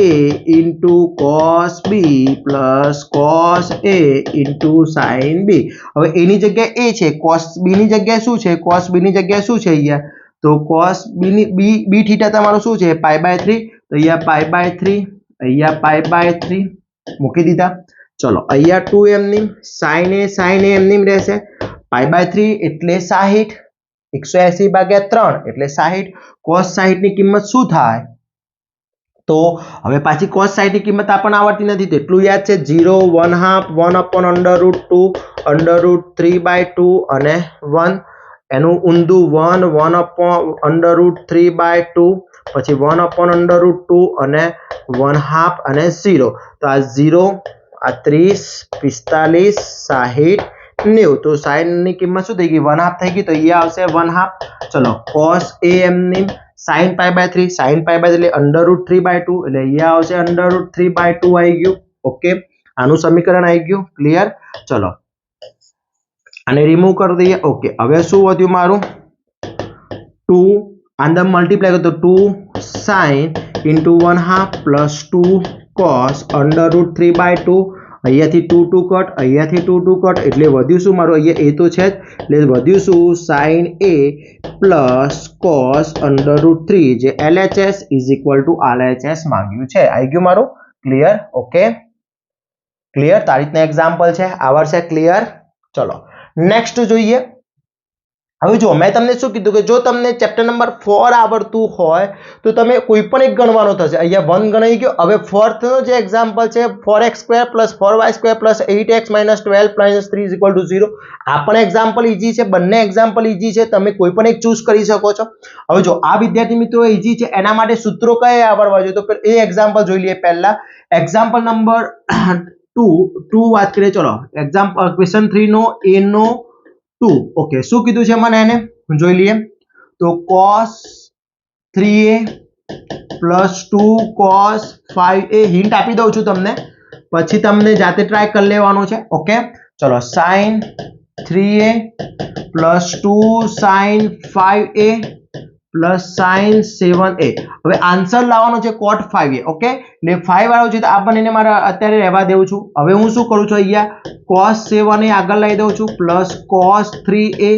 a into cos b plus cos a into sin b. હવે a ની જગ્યાએ a છે, cos b ની જગ્યાએ શું છે? cos b ની જગ્યાએ શું છે અહીંયા? તો cos b ની b થીટા તમારું શું છે? pi by 3. તો અહીંયા pi by 3, અહીંયા pi by 3 મૂકી દીધા. ચલો અહીંયા 2 એમની, sin a એમની રહેશે. pi by 3 એટલે 60, 180 ભાગ્યા 3 એટલે 60. cos 60 ની કિંમત શું થાય? તો હવે પાછી cos 60 ની કિંમત આપણને આવડતી નથી, તેટલું યાદ છે 0, 1/2, 1 upon under root 2, under root 3/2 અને 1. એનું ઊંધું 1, 1 upon under root 3/2, પછી 1 upon under root 2 અને 1/2 અને 0. તો આ 0, આ 30, 45, 60, 90. તો sin ની કિંમત શું થઈ ગઈ? 1/2 થઈ ગઈ. તો અહીંયા આવશે 1/2. ચલો cos a એમની sin pi by 3, sin pi by 3 એટલે under root 3/2 એટલે અહીંયા આવશે under root 3/2 આવી ગયું. ઓકે, આનું સમીકરણ આવી ગયું. ક્લિયર? ચલો આને રિમૂવ કરી દઈએ. ઓકે, હવે શું વધ્યું મારું? 2 અંદર મલ્ટીપ્લાય કરો તો 2 sin into 1/2 plus 2 cos under root 3/2. અહીંયાથી 2 કટ, અહીંયાથી 2 કટ એટલે વધ્યું શું મારું? અહીંયા a તો છે જ, એટલે વધ્યું શું? sin a plus cos under root 3, જે LHS is equal to RHS માંગ્યું છે. આવી ગયું મારું. ક્લિયર? Okay, clear? તો આ રીતના એક્ઝામ્પલ છે, આવડશે. ક્લિયર? ચલો નેક્સ્ટ જોઈએ. હવે જો મેં તમને શું કીધું કે જો તમને ચેપ્ટર નંબર 4 આવડતું હોય તો તમે કોઈ પણ એક ગણવાનો થશે. અહીંયા 1 ગણાઈ ગયો. હવે ફોર્થ નો જે એક્ઝામ્પલ છે 4x² + 4y² + 8x - 12 - 3 = 0. આ પણ એક્ઝામ્પલ ઈઝી છે, બંને એક્ઝામ્પલ ઈઝી છે, તમે કોઈ પણ એક ચૂઝ કરી શકો છો. હવે જો આ વિદ્યાર્થી મિત્રો ઈઝી છે, એના માટે સૂત્રો કયા આવડવા જોઈએ? તો એ એક્ઝામ્પલ જોઈ લઈએ. પહેલા એક્ઝામ્પલ નંબર 2 વાત કરીએ. ચલો એક્ઝામ્પલ ક્વેશ્ચન 3 નો a નો 2. ઓકે, શું કીધું છે મને? એને જોઈ લઈએ. તો cos 3a plus 2 cos 5a hint આપી દઉં છું તમને, પછી તમને જાતે ટ્રાય કરી લેવાનું છે. ઓકે, ચલો sin 3a plus 2 sin 5a plus sin 7a. હવે આન્સર લાવવાનો છે cot 5a. ઓકે, એટલે 5 આવ્યો છે તો આ બંનેને મારે અત્યારે રહેવા દેવું છું. હવે હું શું કરું છું, અહીંયા cos 7a આગળ લઈ દઉં છું plus cos 3a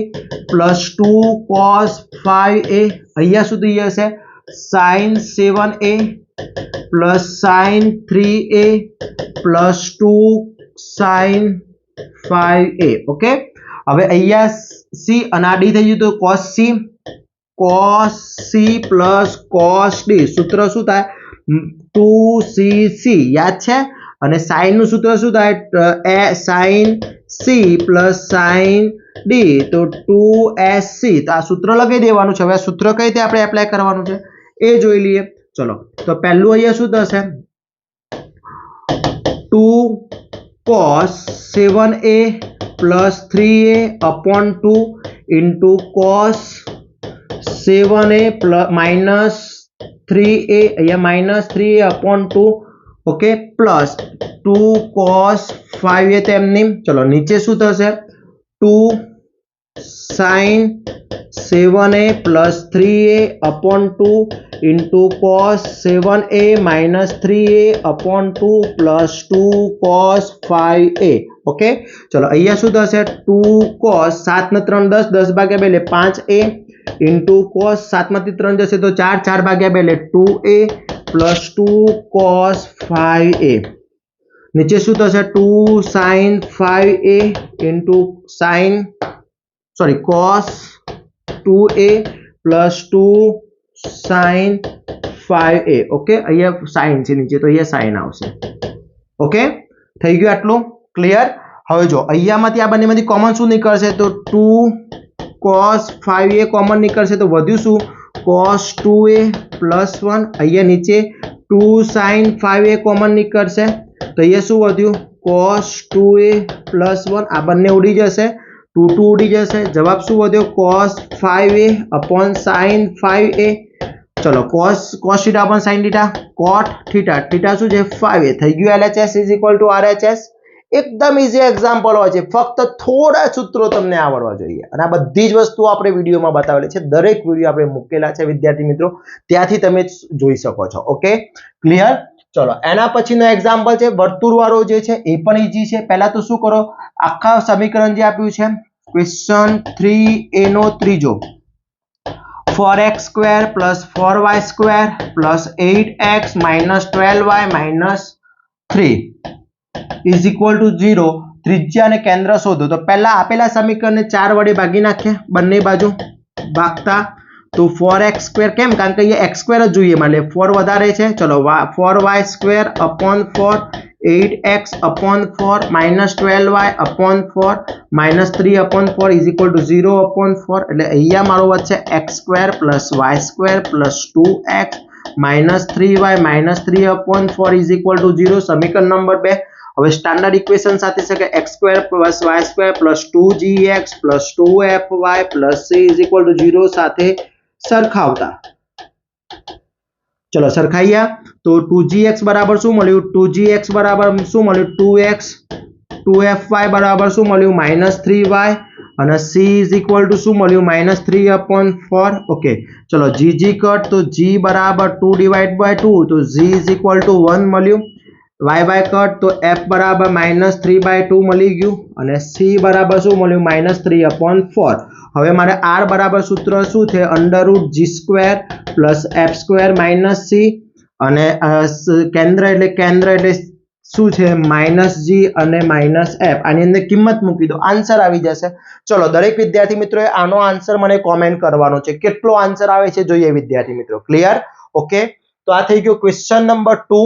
plus 2 cos 5a. અહીંયા સુધી હશે sin 7a plus sin 3a plus 2 sin 5a. Okay, હવે અહીંયા c અને આ d થઈ ગયું તો cos c plus cos d. સૂત્ર શું થાય? 2cc. યાદ છે? અને sin નું સૂત્ર શું થાય? sin c plus sin d તો 2sc. તો આ સૂત્ર લગાવી દેવાનું છે. હવે આ સૂત્ર કઈ રીતે આપણે એપ્લાય કરવાનું છે એ જોઈ લઈએ. ચલો, તો પહેલું અહીંયા શું થશે? 2 cos 7a plus 3a upon 2 into cos 7a minus 3a, અહીંયા minus 3a upon 2. Okay, plus 2 cos 5a તેમની. ચલો નીચે શું થશે? 2 sin 7a plus 3a upon 2 into cos 7a minus 3a upon 2 plus 2 cos 5a. Okay, ચલો અહીંયા શું થશે? 2 cos 7 ને 3 10, 10 ભાગ્યા 2 એટલે 5a into cos 7 માંથી 3 જશે તો 4, 4 ભાગ્યા 2 એટલે 2a plus 2 cos 5a. નીચે શું થશે? 2 sin 5a into cos 2a plus 2 sin 5a. Okay, અહીંયા sin છે નીચે તો અહીંયા sin આવશે. ઓકે, થઈ ગયું આટલું ક્લિયર? હવે જો અહીંયામાંથી આ બંનેમાંથી કોમન શું નીકળશે? તો 2 cos 5a કોમન નીકળશે તો વધ્યું શું? cos 2a plus 1. અહીંયા નીચે 2 sin 5a કોમન નીકળશે તો અહીંયા શું વધ્યું? cos 2a plus 1. આ બંને ઉડી જશે, 2 2 ઉડી જશે. જવાબ શું વધ્યો? cos 5a upon sin 5a. ચલો cos theta upon sin theta, cot theta, theta શું છે? 5a. થઈ ગયું LHS is equal to RHS. એકદમ ઈઝી એક્ઝામ્પલ હોય છે, ફક્ત થોડા સૂત્રો તમને આવડવા જોઈએ. અને આ બધી જ વસ્તુઓ આપણે વિડીયોમાં બતાવેલી છે, દરેક વિડીયો આપણે મૂકેલા છે વિદ્યાર્થી મિત્રો, ત્યાંથી તમે જોઈ શકો છો. Okay, clear? ચલો એના પછીનો એક્ઝામ્પલ છે વર્તુળવાળો જે છે એ પણ ઈઝી છે. પહેલા તો શું કરો, આખા સમીકરણ જે આપ્યું છે ક્વેશ્ચન 3a નો ત્રીજો 4x² plus 4y² plus 8x minus 12y minus 3 is equal to 0. ત્રિજ્યા અને કેન્દ્ર શોધો. તો પહેલા આપેલા સમીકરણને 4 વડે ભાગી નાખીએ, બંને બાજુ ભાગતા. તો 4x², કેમ? કારણ કે અહીંયા x² જ જોઈએ, એટલે 4 વધારે છે. ચલો 4y² upon 4, 8x upon 4 minus 12y upon 4 minus 3 upon 4 is equal to 0 upon 4. એટલે અહીંયા મારો વધશે x² plus y² plus 2x minus 3y minus 3 upon 4 is equal to 0. સમીકરણ નંબર 2. હવે સ્ટાન્ડર્ડ ઇક્વેશન સાથે છે કે x² plus y² plus 2gx plus 2fy plus c is equal to 0 સાથે સરખાવતા. ચલો સરખાઈયા તો 2gx બરાબર શું મળ્યું? 2gx બરાબર શું મળ્યું? 2x. 2fy બરાબર શું મળ્યું? -3y. અને c is equal to શું મળ્યું? -3 upon 4. ઓકે, ચલો gg કટ તો g બરાબર 2 divided by 2 તો g is equal to 1 મળ્યું. y કટ તો f બરાબર -3/2 મળી ગયું. અને c બરાબર શું મળ્યું? -3 upon 4. હવે મારે r બરાબર સૂત્ર શું છે? √g² plus f² minus c. અને કેન્દ્ર એટલે શું છે? -g અને -f. આની અંદર કિંમત મૂકી દો, આન્સર આવી જશે. ચલો દરેક વિદ્યાર્થી મિત્રોએ આનો આન્સર મને કોમેન્ટ કરવાનો છે. કેટલો આન્સર આવે છે જોઈએ વિદ્યાર્થી મિત્રો. ક્લિયર? ઓકે, તો આ થઈ ગયો question number 2,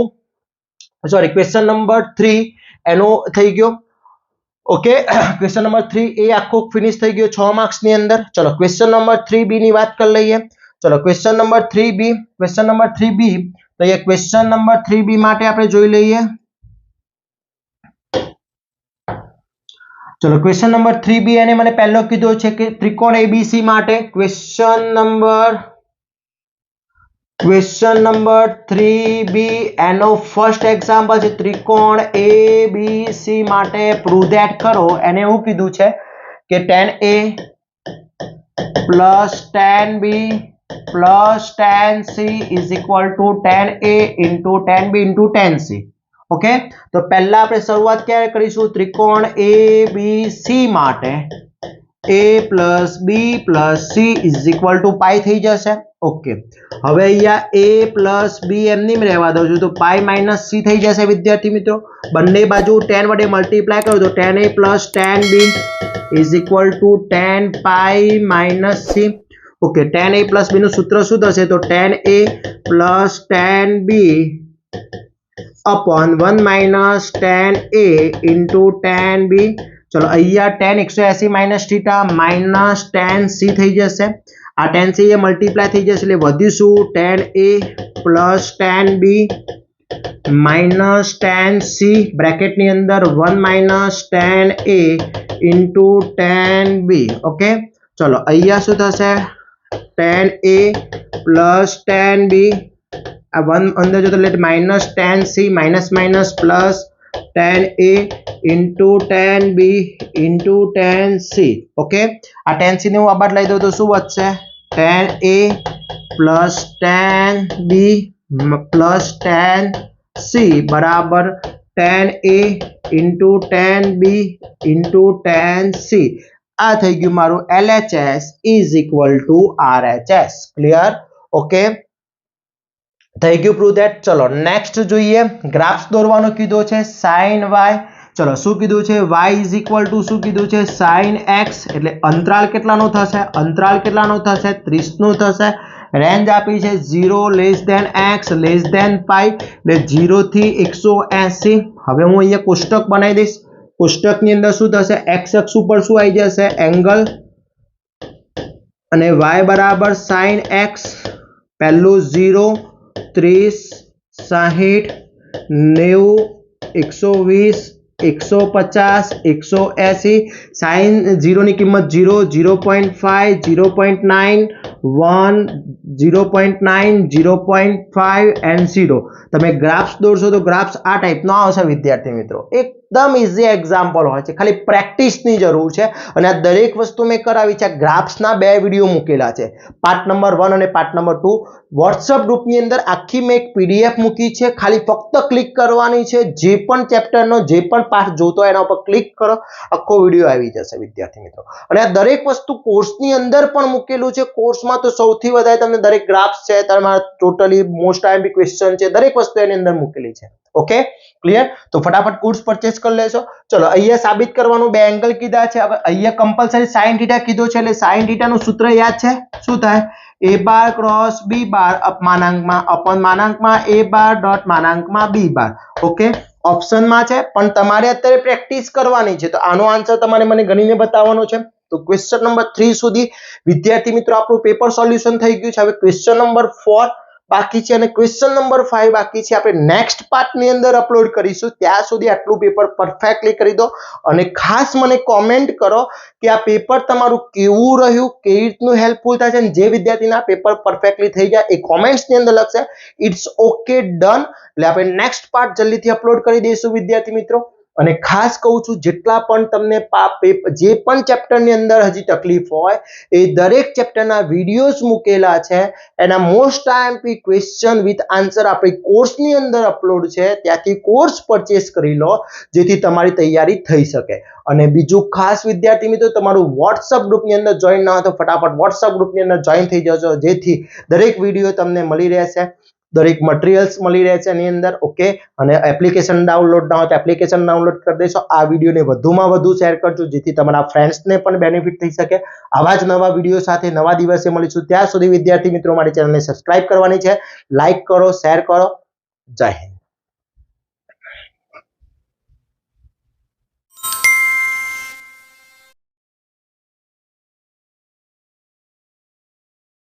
sorry question number 3 એનો થઈ ગયો. ઓકે, ક્વેશ્ચન નંબર 3 એ આખો ફિનિશ થઈ ગયો 6 માર્ક્સ ની અંદર. ચલો ક્વેશ્ચન નંબર 3b ની વાત કરી લઈએ. ચલો question number 3b, question number 3b તો એ ક્વેશ્ચન નંબર 3b માટે આપણે જોઈ લઈએ. ચલો ક્વેશ્ચન નંબર 3b એને મને પહેલો કીધો છે કે ત્રિકોણ ABC માટે question number question number 3b એનો ફર્સ્ટ એક્ઝામ્પલ છે ત્રિકોણ ABC માટે પ્રૂવ ધેટ કરો. એને એવું કીધું છે કે tan A plus tan B plus tan C is equal two tan A into tan B into tan C. Okay, તો પહેલા આપણે શરૂઆત ક્યારે કરીશું? ત્રિકોણ ABC માટે A plus B plus C is equal to pi થઈ જશે. ઓકે, હવે અહીંયા A પ્લસ B એમની રહેવા દઉં છું તો પાઈ માઇનસ C થઈ જશે વિદ્યાર્થી મિત્રો. બંને બાજુ tan વડે મલ્ટીપ્લાય કરો તો tan A plus tan B is equal two tan pi minus C. Okay, tan A plus B નું સૂત્ર શું થશે? તો tan A plus tan B upon 1 minus tan A into tan B. चलो अहिया tan 180 minus theta minus tan C થઈ જશે. આ tan C એ multiply થઈ જશે એટલે વધ્યું tan A plus tan B minus tan C bracket ની અંદર 1 minus tan A into tan B. Okay, ચલો અહીંયા શું થશે? tan A plus tan B આ 1 અંદર જો તો let minus tan C minus minus plus tan A into tan B into tan C. Okay, આ tan C ને હું આ બાદ લઈ દઉં તો શું વધશે? tan A plus tan B plus tan C બરાબર tan A into tan B into tan C. આ થઈ ગયું મારું LHS is equal two RHS. Clear? Okay, થઈ ગયું પ્રૂવ ધેટ. ચલો નેક્સ્ટ જોઈએ. ગ્રાફ્સ દોરવાનો કીધો છે sin y. ચલો શું કીધું છે? y ઇઝ ઇક્વલ ટુ શું કીધું છે? sin x. એટલે અંતરાલ કેટલાનો થશે? અંતરાલ કેટલાનો થશે? 30 નો થશે. રેન્જ આપી છે 0 less than x less than pi એટલે 0 થી 180. હવે હું અહીંયા કોષ્ટક બનાવી દઈશ. કોષ્ટકની અંદર શું થશે? x અક્ષ ઉપર શું આવી જશે? એંગલ અને y બરાબર sin x. પહેલું 0 30 60 90 120 150 180. sin 0 ની કિંમત 0 0.5 0.9 1 0.9 0.5 and 0. તમે ગ્રાફ્સ દોરશો તો ગ્રાફ્સ આ ટાઈપનો આવશે વિદ્યાર્થી મિત્રો. એકદમ ઈઝી એક્ઝામ્પલ હોય છે, ખાલી પ્રેક્ટિસની જરૂર છે. અને આ દરેક વસ્તુ મેં કરાવી છે. ગ્રાફ્સના 2 વિડીયો મૂકેલા છે, પાર્ટ નંબર 1 અને પાર્ટ નંબર 2. વોટ્સઅપ ગ્રુપની અંદર આખી મેં એક પીડીએફ મૂકી છે, ખાલી ફક્ત ક્લિક કરવાની છે. જે પણ ચેપ્ટરનો જે પણ પાર્ટ જોતો હોય એના ઉપર ક્લિક કરો, આખો વિડીયો આવી જશે વિદ્યાર્થી મિત્રો. અને આ દરેક વસ્તુ કોર્સની અંદર પણ મૂકેલું છે. કોર્સમાં તો સૌથી વધારે તમને દરેક ગ્રાફ્સ છે, તમારા ટોટલી મોસ્ટ આઈએમપી ક્વેશ્ચન છે, દરેક વસ્તુ એની અંદર મૂકેલી છે. Okay, clear? તો ફટાફટ કોર્સ પરચેસ કરી લેશો. ચલો અહીંયા સાબિત કરવાનું 2 એંગલ કીધા છે. હવે અહીંયા કમ્પલસરી sin θ કીધું છે એટલે sin θ નું સૂત્ર યાદ છે. શું થાય? a bar cross b bar અપમાનાંકમાં અપન માનાંકમાં a બાર ડોટ માનાંકમાં b બાર. ઓકે, ઓપ્શનમાં છે પણ તમારે અત્યારે પ્રેક્ટિસ કરવાની છે. તો આનો આન્સર તમારે મને ગણીને બતાવવાનો છે. તો ક્વેશ્ચન નંબર 3 સુધી વિદ્યાર્થી મિત્રો આપણું પેપર સોલ્યુશન થઈ ગયું છે. હવે ક્વેશ્ચન નંબર 4 બાકી છે અને ક્વેશ્ચન નંબર 5 બાકી છે. આપણે નેક્સ્ટ પાર્ટની અંદર અપલોડ કરીશું. ત્યાં સુધી આટલું પેપર પરફેક્ટલી કરી દો અને ખાસ મને કોમેન્ટ કરો કે આ પેપર તમારું કેવું રહ્યું, કેવી રીતનું હેલ્પફુલ થાય છે. અને જે વિદ્યાર્થીના પેપર પરફેક્ટલી થઈ જાય એ કોમેન્ટ્સની અંદર લખશે ઇટ્સ ઓકે ડન. એટલે આપણે નેક્સ્ટ પાર્ટ જલ્દીથી અપલોડ કરી દઈશું વિદ્યાર્થી મિત્રો. અને ખાસ કહું છું, જેટલા પણ તમને જે પણ ચેપ્ટરની અંદર હજી તકલીફ હોય એ દરેક ચેપ્ટરના વિડીયોઝ મૂકેલા છે. એના most IMP question with answer આપણી કોર્સની અંદર અપલોડ છે. ત્યાંથી કોર્સ પરચેસ કરી લો જેથી તમારી તૈયારી થઈ શકે. અને બીજું ખાસ વિદ્યાર્થી મિત્રો, તમારું વોટ્સઅપ ગ્રુપની અંદર જોઈન ના હોય તો ફટાફટ વોટ્સઅપ ગ્રુપની અંદર જોઈન થઈ જજો, જેથી દરેક વિડીયો તમને મળી રહેશે, દરેક મટીરિયલ્સ મળી રહે છે એની અંદર. ઓકે, અને એપ્લિકેશન ડાઉનલોડ ના હોય તો એપ્લિકેશન ડાઉનલોડ કરી દેશો. આ વિડીયોને વધુમાં વધુ શેર કરજો જેથી તમારા ફ્રેન્ડ્સને પણ બેનિફિટ થઈ શકે. આવા જ નવા વિડીયો સાથે નવા દિવસે મળીશું. ત્યાં સુધી વિદ્યાર્થી મિત્રો મારી ચેનલને સબસ્ક્રાઇબ કરવાની છે, લાઇક કરો, શેર કરો. જય હિન્દ.